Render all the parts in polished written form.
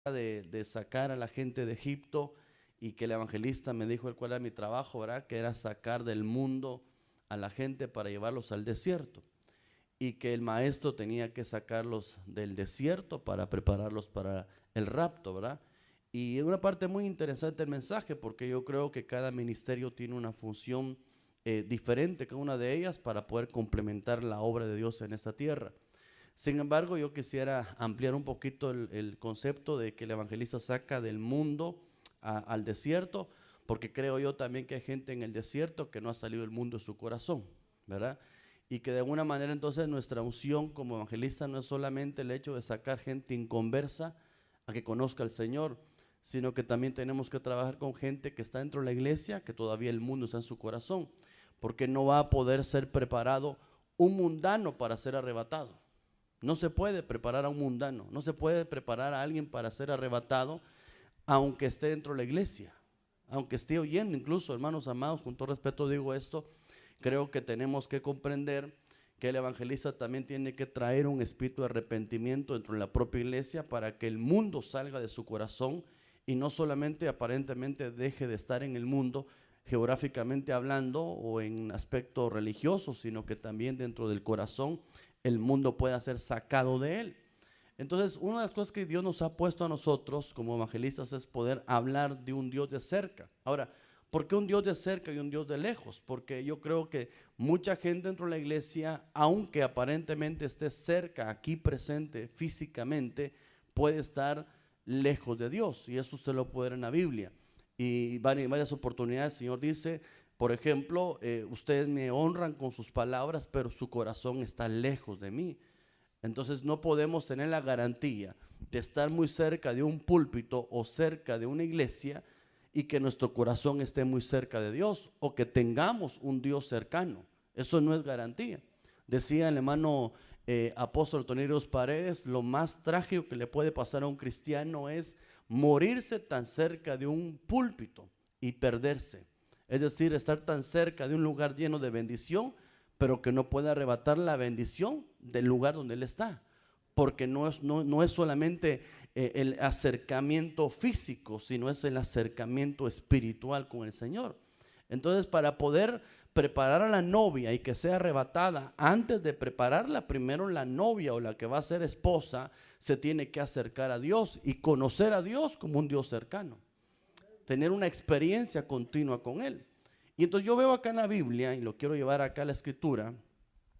de sacar a la gente de Egipto, y que el evangelista me dijo cuál era mi trabajo, ¿verdad? Que era sacar del mundo a la gente para llevarlos al desierto, y que el maestro tenía que sacarlos del desierto para prepararlos para el rapto, ¿verdad? Y es una parte muy interesante del mensaje, porque yo creo que cada ministerio tiene una función diferente, cada una de ellas, para poder complementar la obra de Dios en esta tierra. Sin embargo, yo quisiera ampliar un poquito el concepto de que el evangelista saca del mundo al desierto, porque creo yo también que hay gente en el desierto que no ha salido del mundo de su corazón, ¿verdad? Y que de alguna manera entonces nuestra unción como evangelista no es solamente el hecho de sacar gente inconversa a que conozca al Señor, sino que también tenemos que trabajar con gente que está dentro de la iglesia, que todavía el mundo está en su corazón, porque no va a poder ser preparado un mundano para ser arrebatado. No se puede preparar a un mundano, no se puede preparar a alguien para ser arrebatado, aunque esté dentro de la iglesia, aunque esté oyendo. Incluso, hermanos amados, con todo respeto digo esto, creo que tenemos que comprender que el evangelista también tiene que traer un espíritu de arrepentimiento dentro de la propia iglesia, para que el mundo salga de su corazón y no solamente aparentemente deje de estar en el mundo, geográficamente hablando o en aspecto religioso, sino que también dentro del corazón el mundo pueda ser sacado de él. Entonces, una de las cosas que Dios nos ha puesto a nosotros como evangelistas es poder hablar de un Dios de cerca. Ahora, ¿por qué un Dios de cerca y un Dios de lejos? Porque yo creo que mucha gente dentro de la iglesia, aunque aparentemente esté cerca, aquí presente físicamente, puede estar lejos de Dios, y eso usted lo puede ver en la Biblia. Y en varias oportunidades el Señor dice, por ejemplo, ustedes me honran con sus palabras, pero su corazón está lejos de mí. Entonces no podemos tener la garantía de estar muy cerca de un púlpito o cerca de una iglesia y que nuestro corazón esté muy cerca de Dios, o que tengamos un Dios cercano. Eso no es garantía. Decía el hermano apóstol Toneiros Paredes, lo más trágico que le puede pasar a un cristiano es morirse tan cerca de un púlpito y perderse. Es decir, estar tan cerca de un lugar lleno de bendición, pero que no pueda arrebatar la bendición del lugar donde él está, porque no es solamente el acercamiento físico, sino es el acercamiento espiritual con el Señor. Entonces, para poder preparar a la novia y que sea arrebatada, antes de prepararla, primero la novia o la que va a ser esposa se tiene que acercar a Dios y conocer a Dios como un Dios cercano, tener una experiencia continua con Él. Y entonces yo veo acá en la Biblia, y lo quiero llevar acá a la escritura,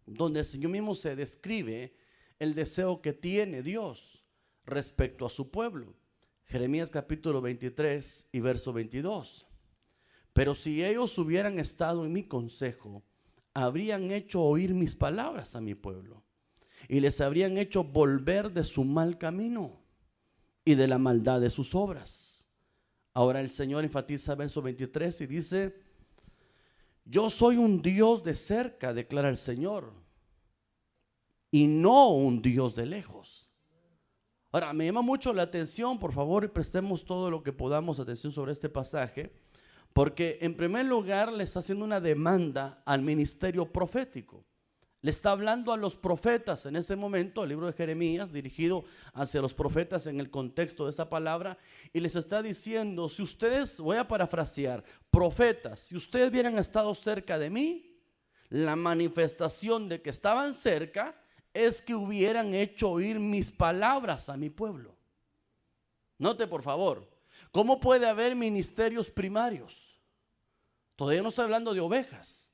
donde el Señor mismo se describe el deseo que tiene Dios respecto a su pueblo. Jeremías capítulo 23 y verso 22. Pero si ellos hubieran estado en mi consejo, habrían hecho oír mis palabras a mi pueblo, y les habrían hecho volver de su mal camino y de la maldad de sus obras. Ahora el Señor enfatiza verso 23 y dice: yo soy un Dios de cerca, declara el Señor, y no un Dios de lejos. Ahora, me llama mucho la atención, por favor, y prestemos todo lo que podamos atención sobre este pasaje, porque en primer lugar le está haciendo una demanda al ministerio profético. Le está hablando a los profetas en ese momento, el libro de Jeremías, dirigido hacia los profetas en el contexto de esa palabra, y les está diciendo: si ustedes, voy a parafrasear, profetas, si ustedes hubieran estado cerca de mí, la manifestación de que estaban cerca es que hubieran hecho oír mis palabras a mi pueblo. Note por favor, ¿cómo puede haber ministerios primarios? Todavía no estoy hablando de ovejas,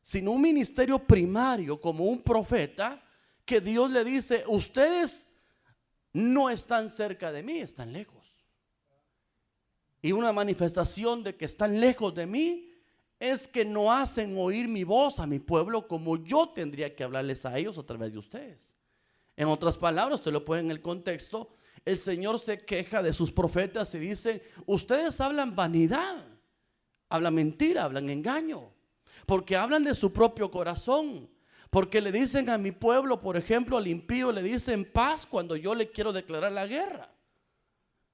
sino un ministerio primario como un profeta, que Dios le dice: ustedes no están cerca de mí, están lejos. Y una manifestación de que están lejos de mí es que no hacen oír mi voz a mi pueblo como yo tendría que hablarles a ellos a través de ustedes. En otras palabras, usted lo pone en el contexto, el Señor se queja de sus profetas y dice: ustedes hablan vanidad, hablan mentira, hablan engaño, porque hablan de su propio corazón, porque le dicen a mi pueblo, por ejemplo, al impío le dicen paz cuando yo le quiero declarar la guerra,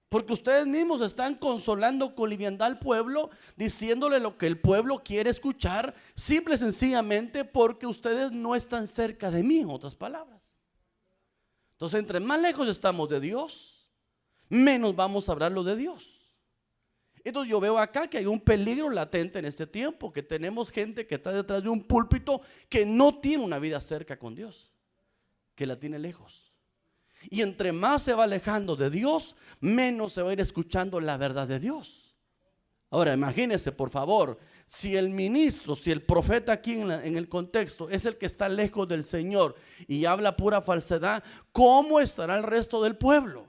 porque ustedes mismos están consolando con liviandad al pueblo, diciéndole lo que el pueblo quiere escuchar, simple y sencillamente porque ustedes no están cerca de mí, en otras palabras. Entonces, entre más lejos estamos de Dios, menos vamos a hablarlo de Dios. Entonces yo veo acá que hay un peligro latente en este tiempo, que tenemos gente que está detrás de un púlpito que no tiene una vida cerca con Dios, que la tiene lejos. Y entre más se va alejando de Dios, menos se va a ir escuchando la verdad de Dios. Ahora imagínense, por favor, si el ministro, si el profeta aquí en el contexto es el que está lejos del Señor y habla pura falsedad, ¿cómo estará el resto del pueblo?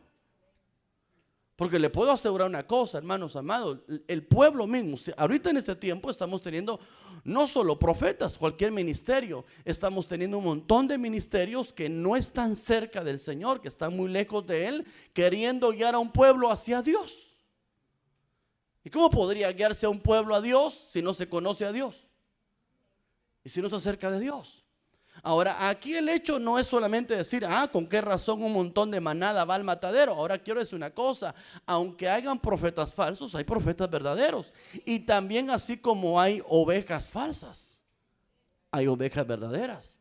Porque le puedo asegurar una cosa, hermanos amados, el pueblo mismo, ahorita en este tiempo estamos teniendo no solo profetas, cualquier ministerio, estamos teniendo un montón de ministerios que no están cerca del Señor, que están muy lejos de Él, queriendo guiar a un pueblo hacia Dios. ¿Y cómo podría guiarse a un pueblo a Dios si no se conoce a Dios? Y si no está cerca de Dios. Ahora, aquí el hecho no es solamente decir, ¿con qué razón un montón de manada va al matadero? Ahora quiero decir una cosa, aunque hayan profetas falsos, hay profetas verdaderos. Y también así como hay ovejas falsas, hay ovejas verdaderas.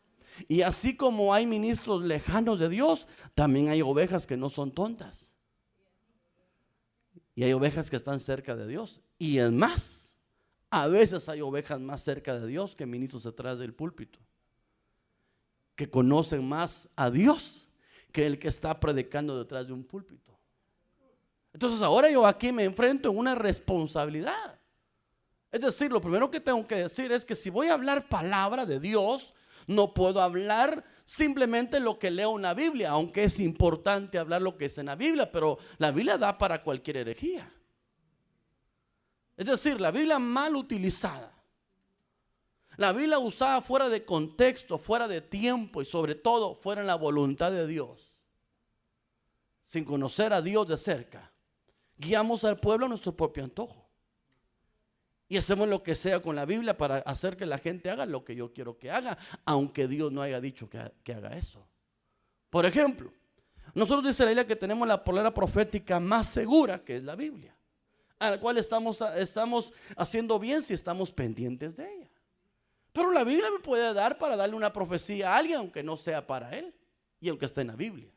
Y así como hay ministros lejanos de Dios, también hay ovejas que no son tontas. Y hay ovejas que están cerca de Dios. Y es más, a veces hay ovejas más cerca de Dios que ministros detrás del púlpito, que conocen más a Dios que el que está predicando detrás de un púlpito. Entonces ahora yo aquí me enfrento en una responsabilidad. Es decir, lo primero que tengo que decir es que si voy a hablar palabra de Dios, no puedo hablar simplemente lo que leo en la Biblia, aunque es importante hablar lo que es en la Biblia, pero la Biblia da para cualquier herejía. Es decir, la Biblia mal utilizada, la Biblia usada fuera de contexto, fuera de tiempo y sobre todo fuera en la voluntad de Dios, sin conocer a Dios de cerca, guiamos al pueblo a nuestro propio antojo y hacemos lo que sea con la Biblia para hacer que la gente haga lo que yo quiero que haga, aunque Dios no haya dicho que haga eso. Por ejemplo, nosotros dice la Biblia que tenemos la palabra profética más segura, que es la Biblia, a la cual estamos haciendo bien si estamos pendientes de ella. Pero la Biblia me puede dar para darle una profecía a alguien, aunque no sea para él y aunque esté en la Biblia.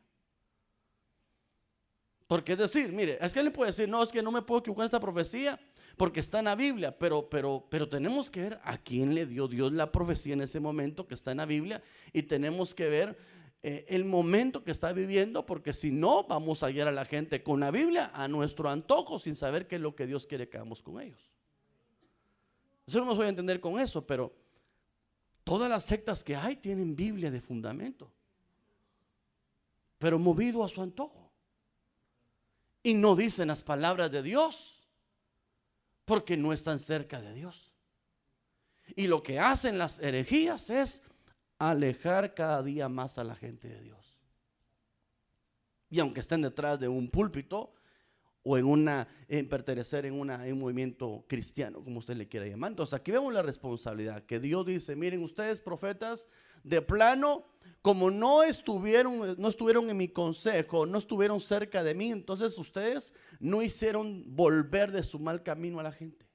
Porque es decir, mire, es que él le puede decir, no, es que no me puedo equivocar en esta profecía porque está en la Biblia, pero tenemos que ver a quién le dio Dios la profecía en ese momento que está en la Biblia, y tenemos que ver el momento que está viviendo, porque si no vamos a guiar a la gente con la Biblia a nuestro antojo sin saber qué es lo que Dios quiere que hagamos con ellos. Eso no me voy a entender con eso, pero todas las sectas que hay tienen Biblia de fundamento, pero movido a su antojo. Y no dicen las palabras de Dios porque no están cerca de Dios. Y lo que hacen las herejías es alejar cada día más a la gente de Dios. Y aunque estén detrás de un púlpito o en pertenecer en un movimiento cristiano, como usted le quiera llamar. Entonces aquí vemos la responsabilidad que Dios dice, miren ustedes profetas, de plano, como no estuvieron en mi consejo, no estuvieron cerca de mí, entonces ustedes no hicieron volver de su mal camino a la gente.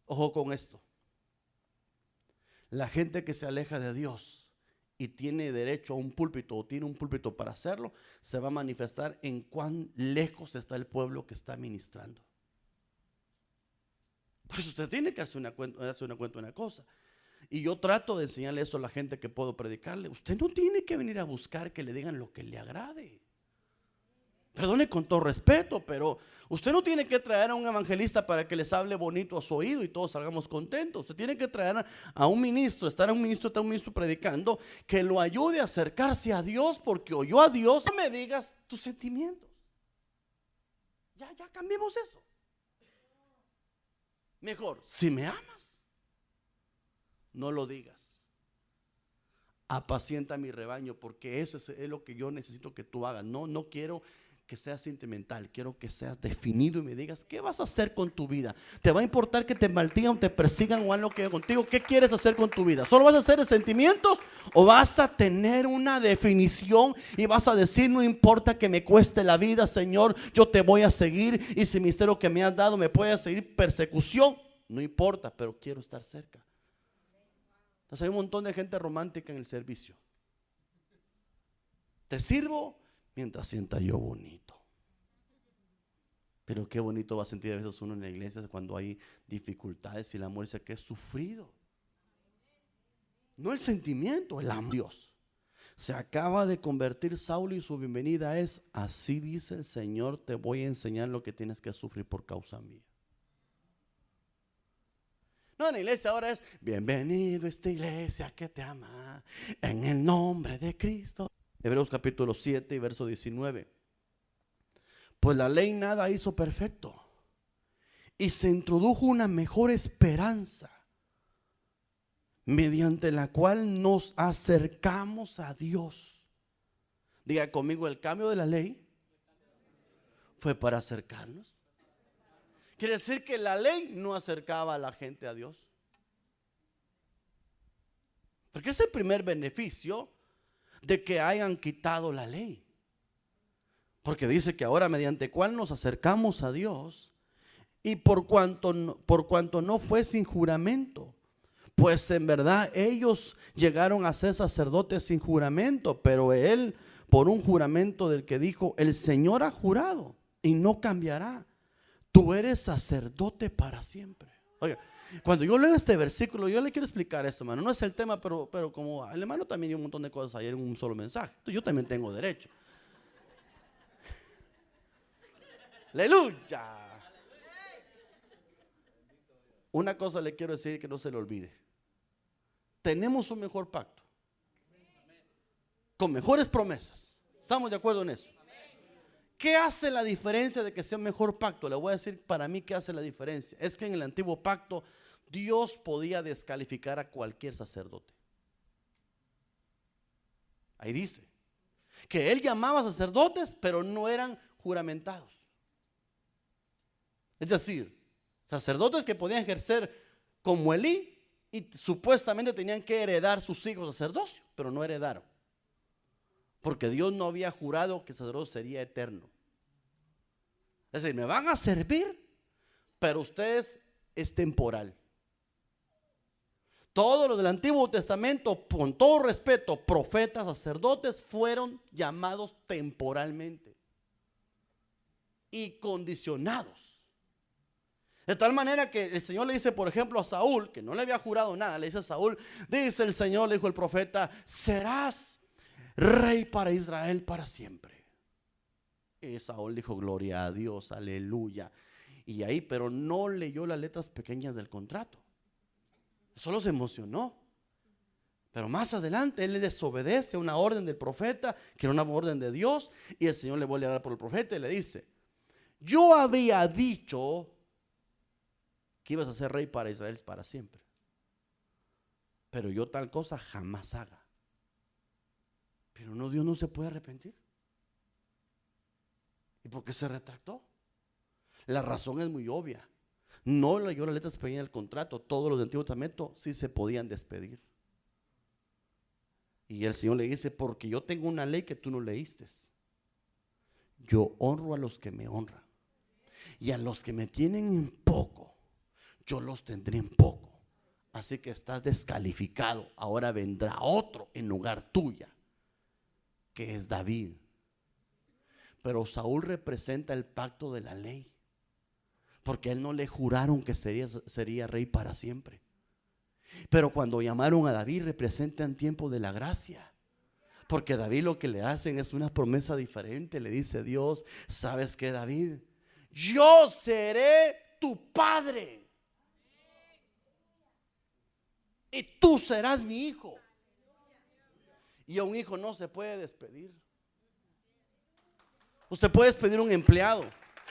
Ojo con esto, la gente que se aleja de Dios y tiene derecho a un púlpito o tiene un púlpito para hacerlo, se va a manifestar en cuán lejos está el pueblo que está ministrando. Por eso usted tiene que hacer una cuenta una cosa. Y yo trato de enseñarle eso a la gente que puedo predicarle. Usted no tiene que venir a buscar que le digan lo que le agrade. Perdone con todo respeto, pero usted no tiene que traer a un evangelista para que les hable bonito a su oído y todos salgamos contentos. Usted tiene que traer a un ministro, está un ministro predicando, que lo ayude a acercarse a Dios, porque oyó a Dios. No me digas tus sentimientos. Ya cambiemos eso. Mejor, si me amas, no lo digas. Apacienta mi rebaño, porque eso es lo que yo necesito que tú hagas. No quiero que seas sentimental, quiero que seas definido y me digas qué vas a hacer con tu vida. ¿Te va a importar que te maldigan, te persigan o algo que contigo? ¿Qué quieres hacer con tu vida? ¿Solo vas a hacer de sentimientos o vas a tener una definición y vas a decir, no importa que me cueste la vida, Señor, yo te voy a seguir, y si el ministerio que me has dado me puede seguir persecución, no importa, pero quiero estar cerca? Entonces hay un montón de gente romántica en el servicio. Te sirvo mientras sienta yo bonito. Pero qué bonito va a sentir a veces uno en la iglesia cuando hay dificultades y el amor dice que es sufrido. No el sentimiento, el amor. Dios. Se acaba de convertir Saulo y su bienvenida es: así dice el Señor, te voy a enseñar lo que tienes que sufrir por causa mía. No, en la iglesia ahora es: bienvenido a esta iglesia que te ama, en el nombre de Cristo. Hebreos capítulo 7 y verso 19. Pues la ley nada hizo perfecto, y se introdujo una mejor esperanza, mediante la cual nos acercamos a Dios. Diga conmigo: el cambio de la ley fue para acercarnos. Quiere decir que la ley no acercaba a la gente a Dios, porque es el primer beneficio de que hayan quitado la ley. Porque dice que ahora mediante cual nos acercamos a Dios, y por cuanto no fue sin juramento. Pues en verdad ellos llegaron a ser sacerdotes sin juramento, pero él por un juramento del que dijo: el Señor ha jurado y no cambiará, tú eres sacerdote para siempre. Oiga, cuando yo leo este versículo, yo le quiero explicar esto, hermano. No es el tema, pero como el hermano también dio un montón de cosas ayer en un solo mensaje, entonces yo también tengo derecho. Aleluya. Una cosa le quiero decir que no se le olvide: tenemos un mejor pacto, con mejores promesas. ¿Estamos de acuerdo en eso? ¿Qué hace la diferencia de que sea un mejor pacto? Le voy a decir para mí qué hace la diferencia. Es que en el antiguo pacto Dios podía descalificar a cualquier sacerdote. Ahí dice que él llamaba sacerdotes, pero no eran juramentados. Es decir, sacerdotes que podían ejercer como Elí y supuestamente tenían que heredar sus hijos sacerdocio, pero no heredaron, porque Dios no había jurado que el sacerdocio sería eterno. Es decir, me van a servir, pero ustedes es temporal. Todos los del Antiguo Testamento, con todo respeto, profetas, sacerdotes, fueron llamados temporalmente y condicionados. De tal manera que el Señor le dice, por ejemplo, a Saúl, que no le había jurado nada, le dice a Saúl: dice el Señor, le dijo el profeta, serás rey para Israel para siempre. Y Saúl dijo: gloria a Dios, aleluya. Y ahí, pero no leyó las letras pequeñas del contrato. Solo se emocionó. Pero más adelante él le desobedece una orden del profeta, que era una orden de Dios, y el Señor le vuelve a hablar por el profeta y le dice: yo había dicho que ibas a ser rey para Israel para siempre, pero yo tal cosa jamás haga. Pero no, Dios no se puede arrepentir. ¿Y por qué se retractó? La razón es muy obvia. No leyó las letras pequeñas del contrato. Todos los del Antiguo Testamento sí se podían despedir. Y el Señor le dice: porque yo tengo una ley que tú no leíste. Yo honro a los que me honran, y a los que me tienen en poco, yo los tendré en poco. Así que estás descalificado. Ahora vendrá otro en lugar tuya, que es David. Pero Saúl representa el pacto de la ley, porque a él no le juraron que sería rey para siempre. Pero cuando llamaron a David, representan tiempo de la gracia, porque David lo que le hacen es una promesa diferente. Le dice Dios: ¿sabes qué, David? Yo seré tu padre y tú serás mi hijo. Y a un hijo no se puede despedir. Usted puede despedir a un empleado,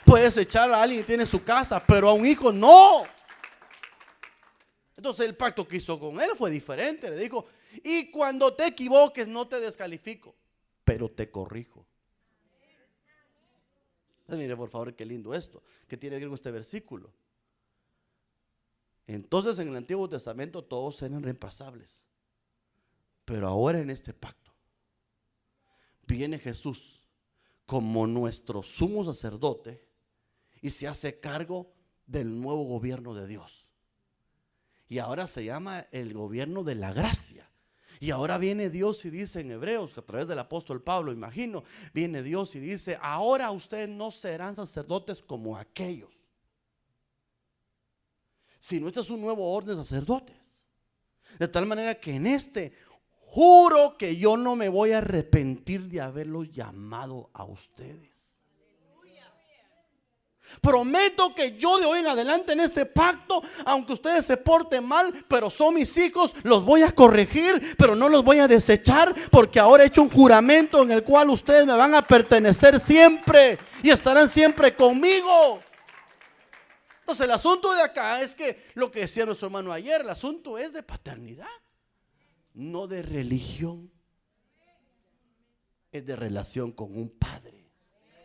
puedes echar a alguien que tiene su casa, pero a un hijo no. Entonces el pacto que hizo con él fue diferente. Le dijo: y cuando te equivoques no te descalifico, pero te corrijo. Mire por favor qué lindo esto, que tiene que ver con este versículo. Entonces en el Antiguo Testamento todos eran reemplazables, pero ahora en este pacto viene Jesús como nuestro sumo sacerdote y se hace cargo del nuevo gobierno de Dios. Y ahora se llama el gobierno de la gracia. Y ahora viene Dios y dice en Hebreos, a través del apóstol Pablo, imagino, viene Dios y dice: ahora ustedes no serán sacerdotes como aquellos, sino este es un nuevo orden de sacerdotes. De tal manera que en este juro que yo no me voy a arrepentir de haberlos llamado a ustedes. Prometo que yo de hoy en adelante en este pacto, aunque ustedes se porten mal, pero son mis hijos, los voy a corregir, pero no los voy a desechar, porque ahora he hecho un juramento en el cual ustedes me van a pertenecer siempre y estarán siempre conmigo. Entonces el asunto de acá es que lo que decía nuestro hermano ayer, el asunto es de paternidad, no de religión, es de relación con un padre.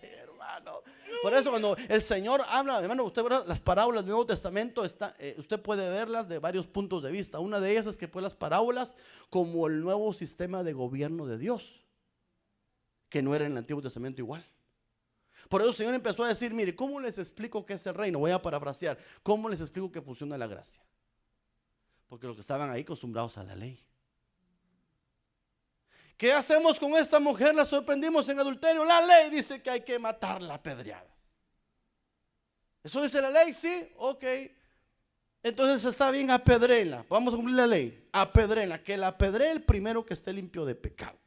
Hermano, por eso cuando el Señor habla, hermano, usted verá las parábolas del Nuevo Testamento, usted puede verlas de varios puntos de vista. Una de ellas es que pues las parábolas como el nuevo sistema de gobierno de Dios, que no era en el Antiguo Testamento igual. Por eso el Señor empezó a decir: mire, ¿cómo les explico qué es el reino? Voy a parafrasear. ¿Cómo les explico que funciona la gracia? Porque los que estaban ahí acostumbrados a la ley. ¿Qué hacemos con esta mujer? La sorprendimos en adulterio. La ley dice que hay que matarla a pedradas. ¿Eso dice la ley? Sí, ok. Entonces está bien, apedréenla. Vamos a cumplir la ley. Apedréenla. Que la apedree el primero que esté limpio de pecado.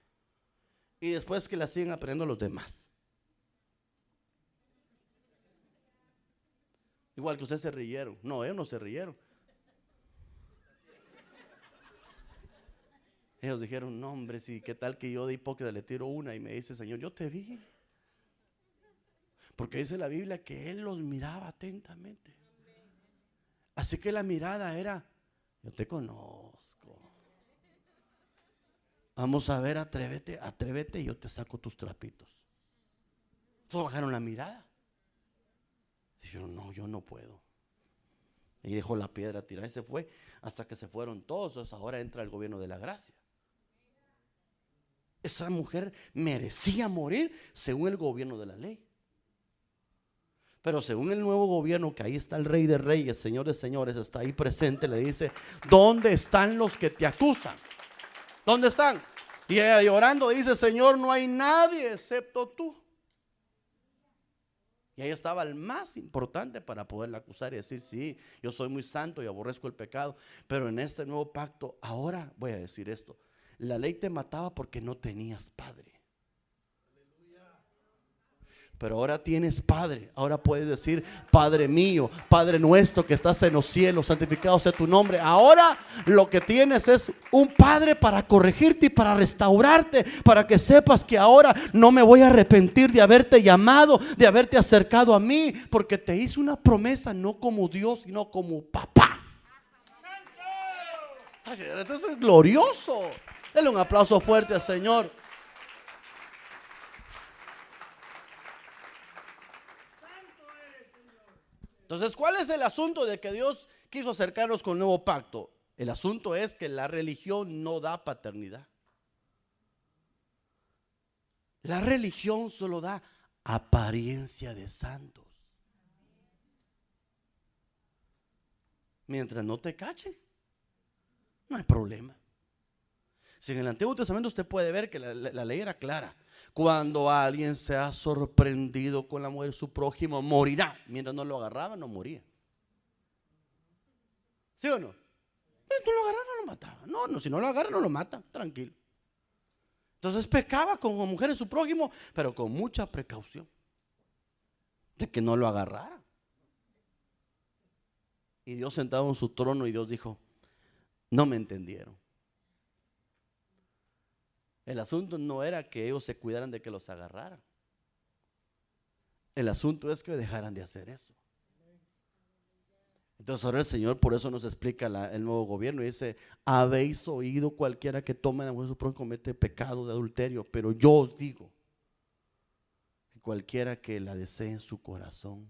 Y después que la sigan apedreando los demás. Igual que ustedes se rieron. No, ellos no se rieron. Ellos dijeron: no, hombre, sí, qué tal que yo de hipócrita le tiro una y me dice: Señor, yo te vi. Porque dice la Biblia que Él los miraba atentamente. Así que la mirada era: yo te conozco. Vamos a ver, atrévete, atrévete y yo te saco tus trapitos. Entonces bajaron la mirada. Dijeron: no, yo no puedo. Y dejó la piedra tirada y se fue hasta que se fueron todos. Entonces ahora entra el gobierno de la gracia. Esa mujer merecía morir según el gobierno de la ley. Pero según el nuevo gobierno, que ahí está el Rey de Reyes, Señor de Señores, está ahí presente, le dice: ¿dónde están los que te acusan? ¿Dónde están? Y ella llorando dice: Señor, no hay nadie excepto tú. Y ahí estaba el más importante para poderla acusar y decir: sí, yo soy muy santo y aborrezco el pecado. Pero en este nuevo pacto, ahora voy a decir esto: la ley te mataba porque no tenías padre. Pero ahora tienes padre. Ahora puedes decir: Padre mío, Padre nuestro que estás en los cielos, santificado sea tu nombre. Ahora lo que tienes es un padre para corregirte y para restaurarte, para que sepas que ahora no me voy a arrepentir de haberte llamado, de haberte acercado a mí, porque te hice una promesa no como Dios, sino como papá. Entonces es glorioso. Denle un aplauso fuerte al Señor. Entonces, ¿cuál es el asunto de que Dios quiso acercarnos con el nuevo pacto? El asunto es que la religión no da paternidad. La religión solo da apariencia de santos. Mientras no te cachen, no hay problema. Si en el Antiguo Testamento usted puede ver que la ley era clara: cuando alguien se ha sorprendido con la mujer de su prójimo, morirá. Mientras no lo agarraba, no moría. ¿Sí o no? Pero tú lo agarras, no lo mataba. No, si no lo agarra, no lo mata. Tranquilo. Entonces pecaba con la mujer de su prójimo, pero con mucha precaución de que no lo agarrara. Y Dios sentado en su trono, y Dios dijo: no me entendieron. El asunto no era que ellos se cuidaran de que los agarraran. El asunto es que dejaran de hacer eso. Entonces ahora el Señor por eso nos explica el nuevo gobierno y dice: habéis oído cualquiera que tome a la mujer de su prójimo comete pecado de adulterio, pero yo os digo que cualquiera que la desee en su corazón,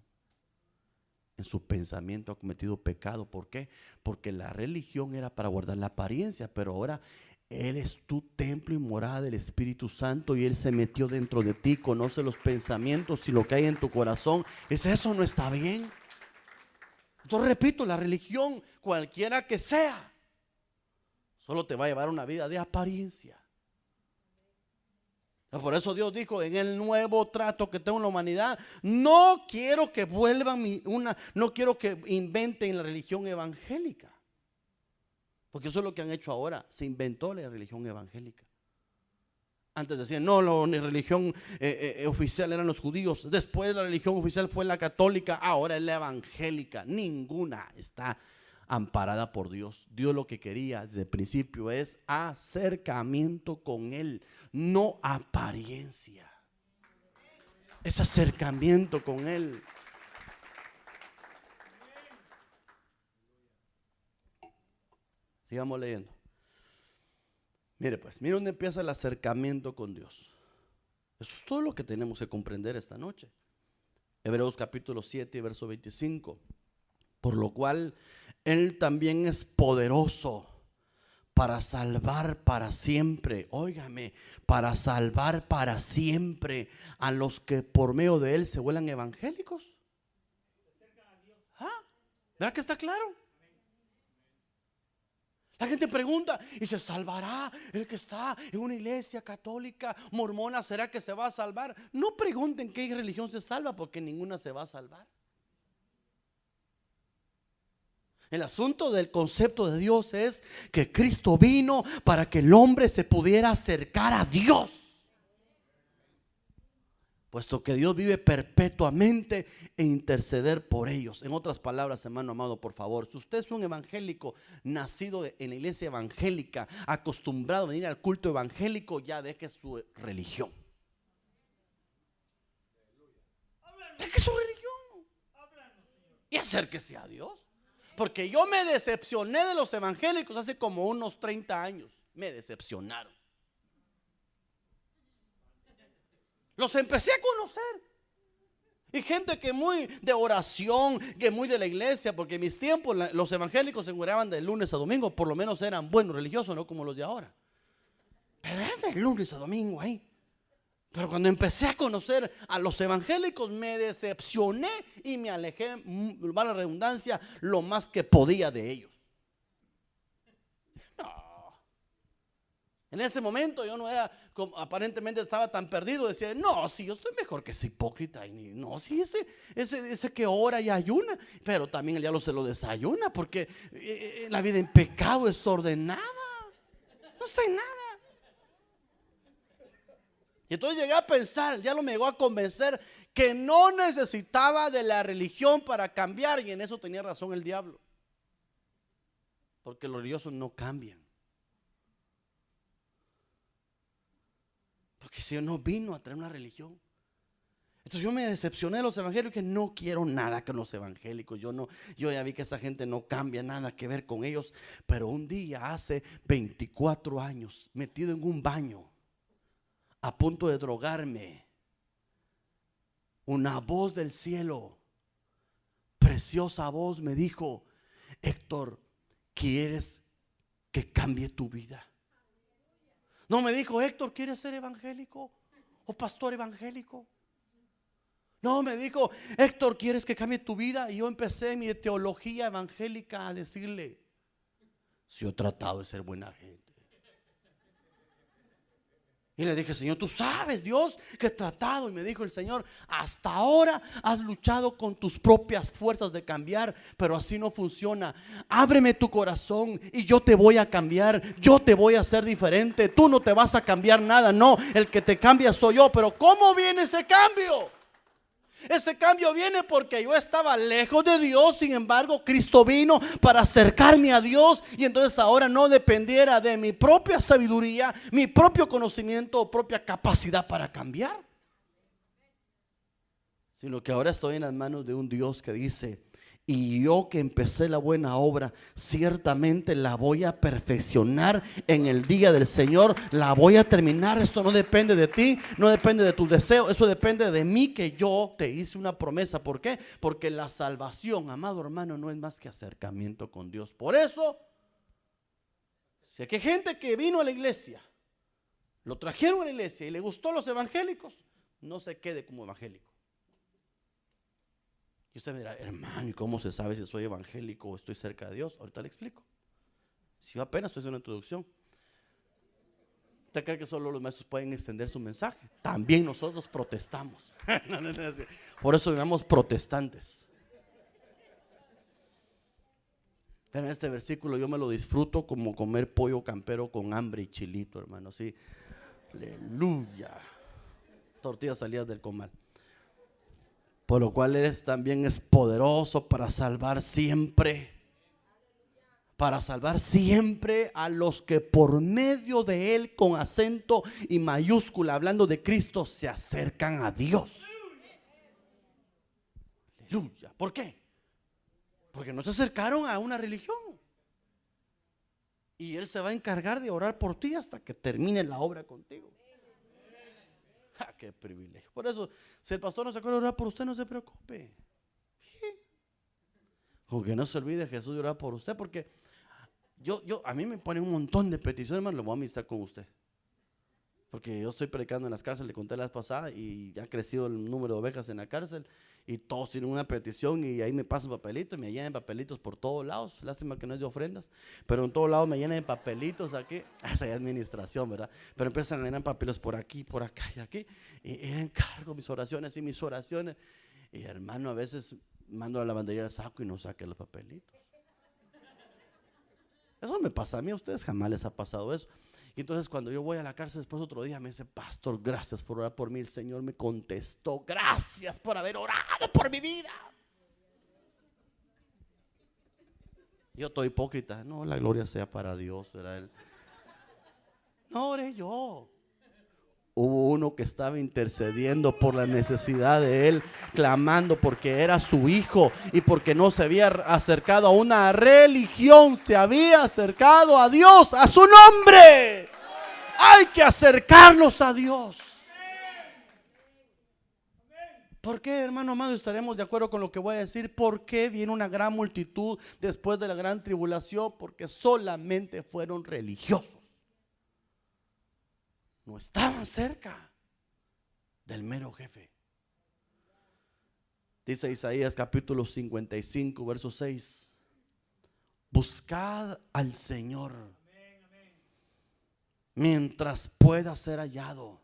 en su pensamiento, ha cometido pecado. ¿Por qué? Porque la religión era para guardar la apariencia, pero ahora Él es tu templo y morada del Espíritu Santo, y Él se metió dentro de ti, conoce los pensamientos y lo que hay en tu corazón. Eso no está bien. Entonces repito, la religión, cualquiera que sea, Solo te va a llevar una vida de apariencia. Por eso Dios dijo: en el nuevo trato que tengo en la humanidad, no quiero que vuelvan no quiero que inventen la religión evangélica. Porque eso es lo que han hecho ahora. Se inventó la religión evangélica. Antes decían, no, la religión oficial eran los judíos. Después la religión oficial fue la católica. Ahora es la evangélica. Ninguna está amparada por Dios. Dios lo que quería desde el principio es acercamiento con Él, no apariencia. Es acercamiento con Él. Sigamos leyendo. Mire pues, mire dónde empieza el acercamiento con Dios. Eso es todo lo que tenemos que comprender esta noche. Hebreos capítulo 7, verso 25. Por lo cual Él también es poderoso para salvar para siempre. Óigame, para salvar para siempre a los que por medio de Él se vuelvan evangélicos. ¿Ah? ¿Verdad que está claro? La gente pregunta: ¿y se salvará el que está en una iglesia católica, mormona? ¿Será que se va a salvar? No pregunten qué religión se salva, porque ninguna se va a salvar. El asunto del concepto de Dios es que Cristo vino para que el hombre se pudiera acercar a Dios. Puesto que Dios vive perpetuamente e interceder por ellos. En otras palabras, hermano amado, por favor, si usted es un evangélico nacido en la iglesia evangélica, acostumbrado a venir al culto evangélico, ya deje su religión. Deje su religión y acérquese a Dios. Porque yo me decepcioné de los evangélicos hace como unos 30 años. Me decepcionaron. Los empecé a conocer. Y gente que muy de oración, que muy de la iglesia, porque en mis tiempos los evangélicos se curaban de lunes a domingo. Por lo menos eran buenos religiosos, no como los de ahora. Pero era de lunes a domingo ahí. Pero cuando empecé a conocer a los evangélicos, me decepcioné y me alejé, vale la redundancia, lo más que podía de ellos. No. En ese momento yo no era, aparentemente estaba tan perdido. Decía: no, si yo estoy mejor que ese hipócrita. No, si ese que ora y ayuna, pero también el diablo se lo desayuna, porque la vida en pecado es ordenada. No está en nada. Y entonces llegué a pensar, ya me llegó a convencer que no necesitaba de la religión para cambiar. Y en eso tenía razón el diablo. Porque los religiosos no cambian. Porque el Señor no vino a traer una religión. Entonces yo me decepcioné de los evangélicos, que no quiero nada con los evangélicos. Yo ya vi que esa gente no cambia, nada que ver con ellos. Pero un día, hace 24 años, metido en un baño, a punto de drogarme, una voz del cielo, preciosa voz, me dijo: Héctor, ¿quieres que cambie tu vida? No me dijo: Héctor, ¿quieres ser evangélico o pastor evangélico? No, me dijo: Héctor, ¿quieres que cambie tu vida? Y yo empecé mi teología evangélica a decirle: si yo he tratado de ser buena gente. Y le dije: Señor, tú sabes, Dios, que he tratado. Y me dijo el Señor: hasta ahora has luchado con tus propias fuerzas de cambiar, pero así no funciona. Ábreme tu corazón y yo te voy a cambiar. Yo te voy a hacer diferente. Tú no te vas a cambiar nada. No, el que te cambia soy yo. Pero ¿cómo viene ese cambio? Ese cambio viene porque yo estaba lejos de Dios. Sin embargo, Cristo vino para acercarme a Dios. Y entonces ahora no dependiera de mi propia sabiduría, mi propio conocimiento o propia capacidad para cambiar, sino que ahora estoy en las manos de un Dios que dice: y yo que empecé la buena obra, ciertamente la voy a perfeccionar en el día del Señor. La voy a terminar. Esto no depende de ti, no depende de tus deseos. Eso depende de mí, que yo te hice una promesa. ¿Por qué? Porque la salvación, amado hermano, no es más que acercamiento con Dios. Por eso, si hay gente que vino a la iglesia, lo trajeron a la iglesia y le gustó los evangélicos, no se quede como evangélico. Y usted me dirá: hermano, ¿y cómo se sabe si soy evangélico o estoy cerca de Dios? Ahorita le explico. Si yo apenas estoy haciendo una introducción. ¿Usted cree que solo los maestros pueden extender su mensaje? También nosotros protestamos. Por eso llamamos protestantes. Pero en este versículo yo me lo disfruto como comer pollo campero con hambre y chilito, hermano. Sí, aleluya. Tortillas salidas del comal. Por lo cual Él también es poderoso para salvar siempre. Para salvar siempre a los que por medio de Él, con acento y mayúscula, hablando de Cristo, se acercan a Dios. Aleluya. ¿Por qué? Porque no se acercaron a una religión. Y Él se va a encargar de orar por ti hasta que termine la obra contigo. ¡Ja, qué privilegio! Por eso, si el pastor no se acuerda de orar por usted, no se preocupe. Aunque no se olvide Jesús de orar por usted, porque a mí me ponen un montón de peticiones, hermano. Lo voy a amistad con usted, porque yo estoy predicando en las cárceles, le conté la vez pasada, y ha crecido el número de ovejas en la cárcel, y todos tienen una petición, y ahí me pasan papelitos, me llenan papelitos por todos lados. Lástima que no es de ofrendas, pero en todos lados me llenan de papelitos aquí. Esa es administración, ¿verdad? Pero empiezan a llenar papeles por aquí, por acá y aquí, y encargo mis oraciones. Y hermano, a veces mando a la lavandería el saco y no saque los papelitos. Eso me pasa a mí, a ustedes jamás les ha pasado eso. Y entonces cuando yo voy a la cárcel después otro día me dice: pastor, gracias por orar por mí, el Señor me contestó, gracias por haber orado por mi vida. Yo estoy hipócrita. No, la gloria sea para Dios, ¿verdad? No oré yo. Hubo uno que estaba intercediendo por la necesidad de él, clamando porque era su hijo y porque no se había acercado a una religión, se había acercado a Dios, a su nombre. Hay que acercarnos a Dios. ¿Por qué, hermano amado? Estaremos de acuerdo con lo que voy a decir. ¿Por qué viene una gran multitud después de la gran tribulación? Porque solamente fueron religiosos. No estaban cerca del mero jefe. Dice Isaías capítulo 55 verso 6: buscad al Señor mientras pueda ser hallado,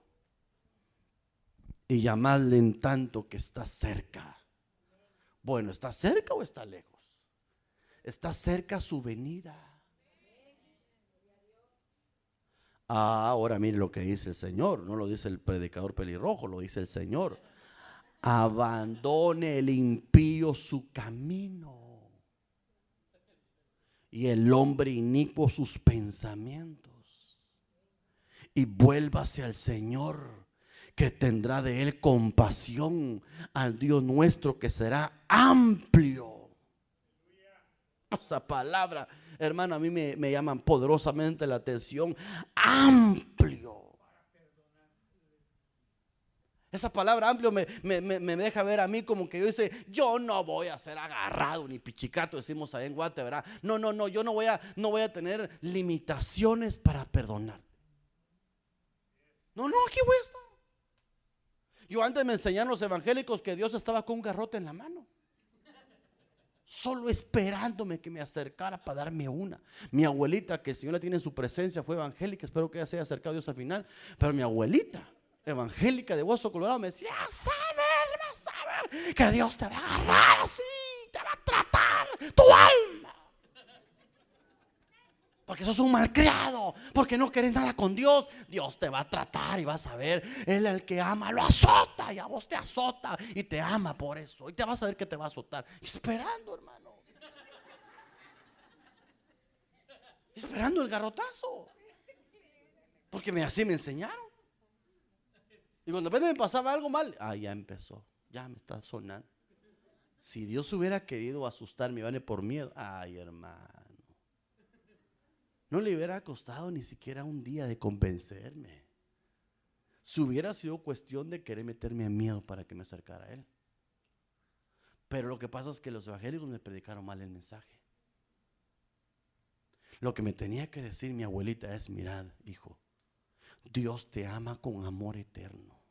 y llamadle en tanto que está cerca. Bueno, ¿está cerca o está lejos? Está cerca su venida. Ahora mire lo que dice el Señor. No lo dice el predicador pelirrojo, lo dice el Señor. Abandone el impío su camino y el hombre inicuo sus pensamientos, y vuélvase al Señor, que tendrá de él compasión, al Dios nuestro, que será amplio. Esa palabra, hermano, a mí me llaman poderosamente la atención. Amplio. Esa palabra amplio me deja ver a mí como que yo dice: yo no voy a ser agarrado ni pichicato, decimos ahí en Guate, ¿verdad? No, yo no voy a tener limitaciones para perdonar. No, aquí voy a estar. Yo antes me enseñaron los evangélicos que Dios estaba con un garrote en la mano, solo esperándome que me acercara para darme una. Mi abuelita, que el Señor la tiene en su presencia, fue evangélica. Espero que ella se haya acercado a Dios al final. Pero mi abuelita, evangélica de Hueso Colorado, me decía: vas a ver que Dios te va a agarrar así, te va a tratar tu alma, porque sos un malcriado, porque no querés nada con Dios. Dios te va a tratar y vas a ver. Él, el que ama, lo azota, y a vos te azota y te ama por eso, y te vas a ver que te va a azotar. Y esperando, hermano, esperando el garrotazo, porque así me enseñaron. Y cuando de repente me pasaba algo mal, ya empezó, ya me está sonando. Si Dios hubiera querido asustarme, vale, por miedo, hermano, no le hubiera costado ni siquiera un día de convencerme. Si hubiera sido cuestión de querer meterme en miedo para que me acercara a él. Pero lo que pasa es que los evangélicos me predicaron mal el mensaje. Lo que me tenía que decir mi abuelita es: mirad, hijo, Dios te ama con amor eterno,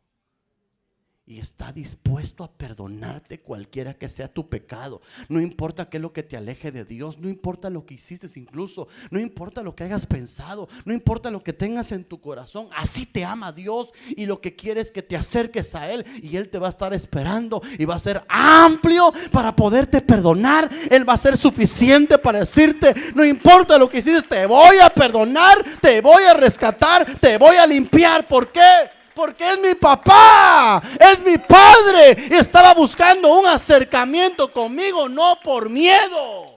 y está dispuesto a perdonarte cualquiera que sea tu pecado. No importa qué es lo que te aleje de Dios, no importa lo que hiciste incluso, no importa lo que hayas pensado, no importa lo que tengas en tu corazón. Así te ama Dios, y lo que quiere es que te acerques a Él, y Él te va a estar esperando y va a ser amplio para poderte perdonar. Él va a ser suficiente para decirte: no importa lo que hiciste, te voy a perdonar, te voy a rescatar, te voy a limpiar. ¿Por qué? Porque es mi papá, es mi padre, y estaba buscando un acercamiento conmigo, no por miedo,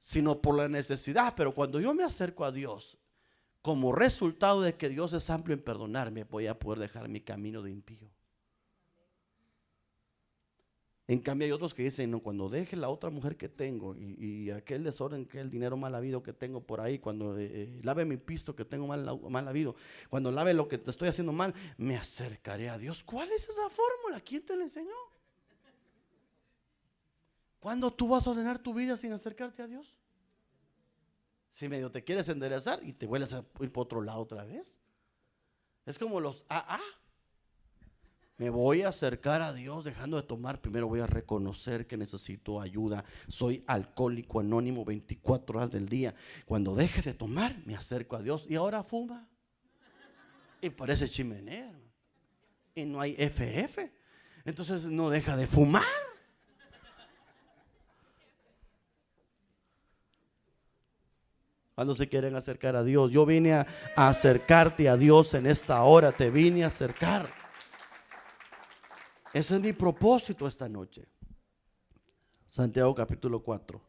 sino por la necesidad. Pero cuando yo me acerco a Dios, como resultado de que Dios es amplio en perdonarme, voy a poder dejar mi camino de impío. En cambio hay otros que dicen: no, cuando deje la otra mujer que tengo y aquel desorden, que el dinero mal habido que tengo por ahí, cuando lave mi pisto que tengo mal habido, cuando lave lo que te estoy haciendo mal, me acercaré a Dios. ¿Cuál es esa fórmula? ¿Quién te la enseñó? ¿Cuándo tú vas a ordenar tu vida sin acercarte a Dios? Si medio te quieres enderezar y te vuelves a ir por otro lado otra vez. Es como los AA. Me voy a acercar a Dios dejando de tomar. Primero voy a reconocer que necesito ayuda. Soy alcohólico anónimo 24 horas del día. Cuando deje de tomar, me acerco a Dios. Y ahora fuma. Y parece chimenea. Y no hay FF. Entonces no deja de fumar. Cuando se quieren acercar a Dios. Yo vine a acercarte a Dios en esta hora. Te vine a acercar. Ese es mi propósito esta noche. Santiago capítulo 4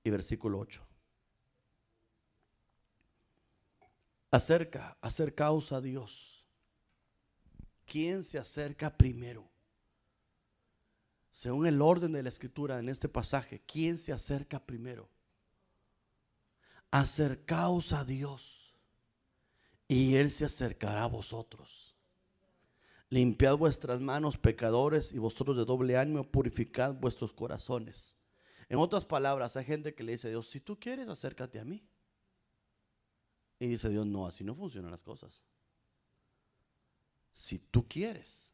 y versículo 8. Acercaos a Dios. ¿Quién se acerca primero? Según el orden de la escritura en este pasaje, ¿quién se acerca primero? Acercaos a Dios y Él se acercará a vosotros. Limpiad vuestras manos, pecadores, y vosotros de doble ánimo purificad vuestros corazones. En otras palabras, hay gente que le dice a Dios: si tú quieres, acércate a mí. Y dice Dios: no, así no funcionan las cosas. Si tú quieres,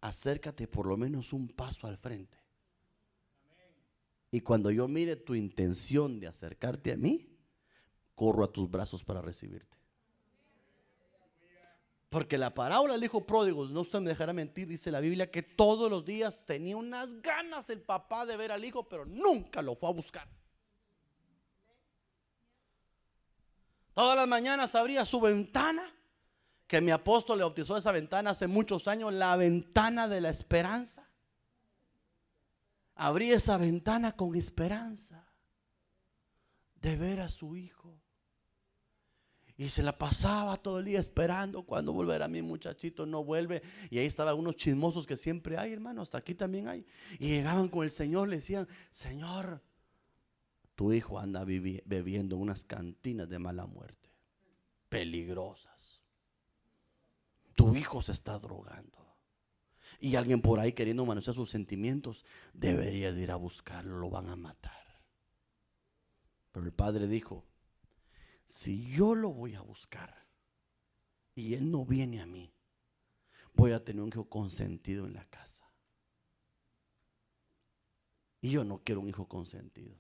acércate por lo menos un paso al frente. Y cuando yo mire tu intención de acercarte a mí, corro a tus brazos para recibirte. Porque la parábola del hijo pródigo, no usted me dejará mentir, dice la Biblia que todos los días tenía unas ganas el papá de ver al hijo, pero nunca lo fue a buscar. Todas las mañanas abría su ventana, que mi apóstol le bautizó esa ventana hace muchos años, la ventana de la esperanza. Abría esa ventana con esperanza de ver a su hijo. Y se la pasaba todo el día esperando cuando volverá mi muchachito. No vuelve. Y ahí estaban algunos chismosos que siempre hay, hermano. Hasta aquí también hay. Y llegaban con el Señor, le decían: Señor, tu hijo anda bebiendo unas cantinas de mala muerte, peligrosas. Tu hijo se está drogando. Y alguien por ahí queriendo manosear sus sentimientos. Deberías ir a buscarlo, lo van a matar. Pero el padre dijo: si yo lo voy a buscar y él no viene a mí, voy a tener un hijo consentido en la casa. Y yo no quiero un hijo consentido.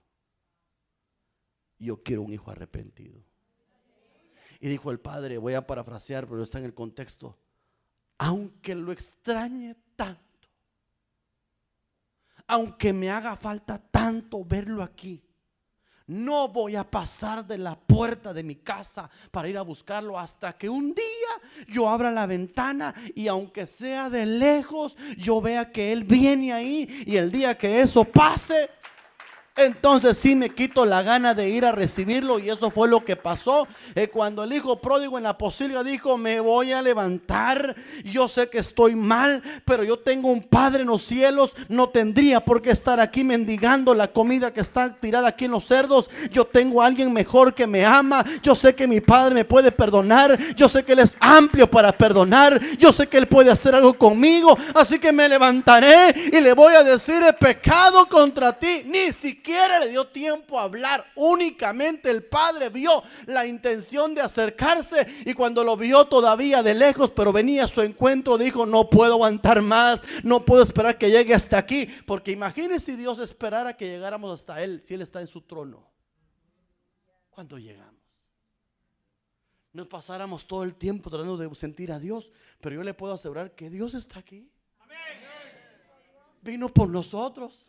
Yo quiero un hijo arrepentido. Y dijo el padre, voy a parafrasear, pero está en el contexto: aunque lo extrañe tanto, aunque me haga falta tanto verlo aquí, no voy a pasar de la puerta de mi casa para ir a buscarlo hasta que un día yo abra la ventana y aunque sea de lejos, yo vea que él viene ahí. Y el día que eso pase, entonces sí me quito la gana de ir a recibirlo. Y eso fue lo que pasó cuando el hijo pródigo en la posilga dijo: me voy a levantar, yo sé que estoy mal, pero yo tengo un padre en los cielos, no tendría por qué estar aquí mendigando la comida que está tirada aquí en los cerdos. Yo tengo a alguien mejor que me ama. Yo sé que mi padre me puede perdonar. Yo sé que él es amplio para perdonar. Yo sé que él puede hacer algo conmigo. Así que me levantaré y le voy a decir: he pecado contra ti. Ni siquiera siquiera le dio tiempo a hablar. Únicamente el padre vio la intención de acercarse, y cuando lo vio todavía de lejos, pero venía a su encuentro, dijo: no puedo aguantar más, no puedo esperar que llegue hasta aquí. Porque imagínese si Dios esperara que llegáramos hasta Él, si Él está en su trono. Cuando llegamos, nos pasáramos todo el tiempo tratando de sentir a Dios, pero yo le puedo asegurar que Dios está aquí. Vino por nosotros.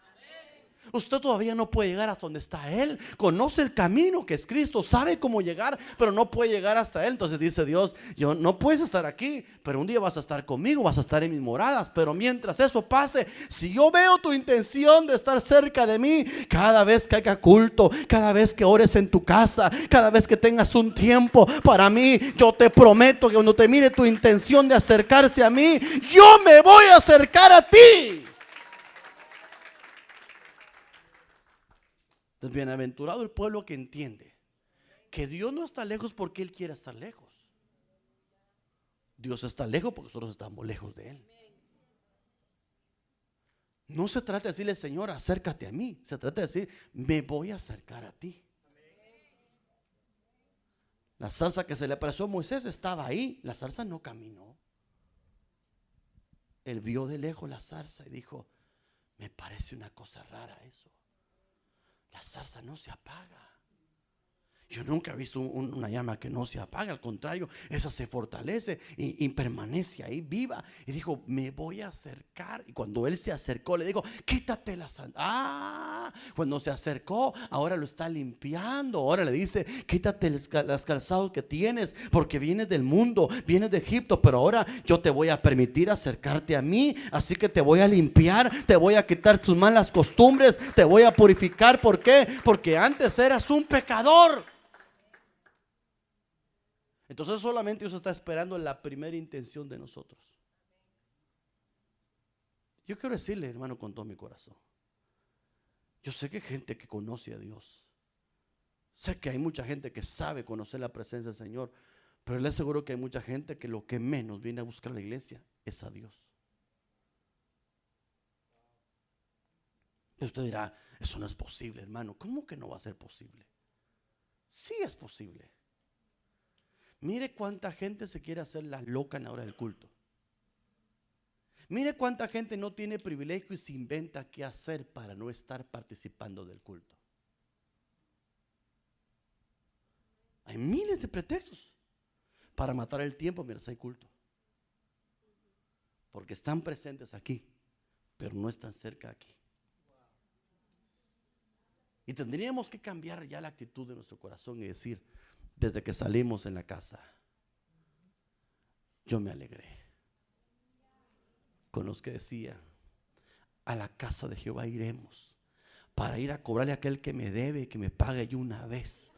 Usted todavía no puede llegar hasta donde está Él. Conoce el camino que es Cristo, sabe cómo llegar, pero no puede llegar hasta Él. Entonces dice Dios: yo no puedes estar aquí, pero un día vas a estar conmigo, vas a estar en mis moradas. Pero mientras eso pase, si yo veo tu intención de estar cerca de mí, cada vez que haga culto, cada vez que ores en tu casa, cada vez que tengas un tiempo para mí, yo te prometo que cuando te mire tu intención de acercarse a mí, yo me voy a acercar a ti. Bienaventurado el pueblo que entiende que Dios no está lejos porque Él quiere estar lejos. Dios está lejos porque nosotros estamos lejos de Él. No se trata de decirle: Señor, acércate a mí. Se trata de decir: me voy a acercar a ti. La zarza que se le apareció a Moisés estaba ahí. La zarza no caminó. Él vio de lejos la zarza y dijo: me parece una cosa rara eso. La zarza no se apaga. Yo nunca he visto una llama que no se apaga. Al contrario, esa se fortalece y permanece ahí viva. Y dijo: me voy a acercar. Y cuando él se acercó, le dijo: quítate la sandalias. Cuando se acercó, ahora lo está limpiando. Ahora le dice: quítate los calzados que tienes, porque vienes del mundo, vienes de Egipto, pero ahora yo te voy a permitir acercarte a mí. Así que te voy a limpiar, te voy a quitar tus malas costumbres, te voy a purificar. ¿Por qué? Porque antes eras un pecador. Entonces solamente Dios está esperando la primera intención de nosotros. Yo quiero decirle, hermano, con todo mi corazón, yo sé que hay gente que conoce a Dios, sé que hay mucha gente que sabe conocer la presencia del Señor, pero le aseguro que hay mucha gente que lo que menos viene a buscar a la iglesia es a Dios. Y usted dirá: eso no es posible, hermano. ¿Cómo que no va a ser posible? Sí es posible. Mire cuánta gente se quiere hacer la loca en la hora del culto. Mire cuánta gente no tiene privilegio y se inventa qué hacer para no estar participando del culto. Hay miles de pretextos para matar el tiempo mientras hay culto, porque están presentes aquí, pero no están cerca de aquí. Y tendríamos que cambiar ya la actitud de nuestro corazón y decir: desde que salimos en la casa, yo me alegré con los que decía: a la casa de Jehová iremos para ir a cobrarle a aquel que me debe, que me pague yo una vez.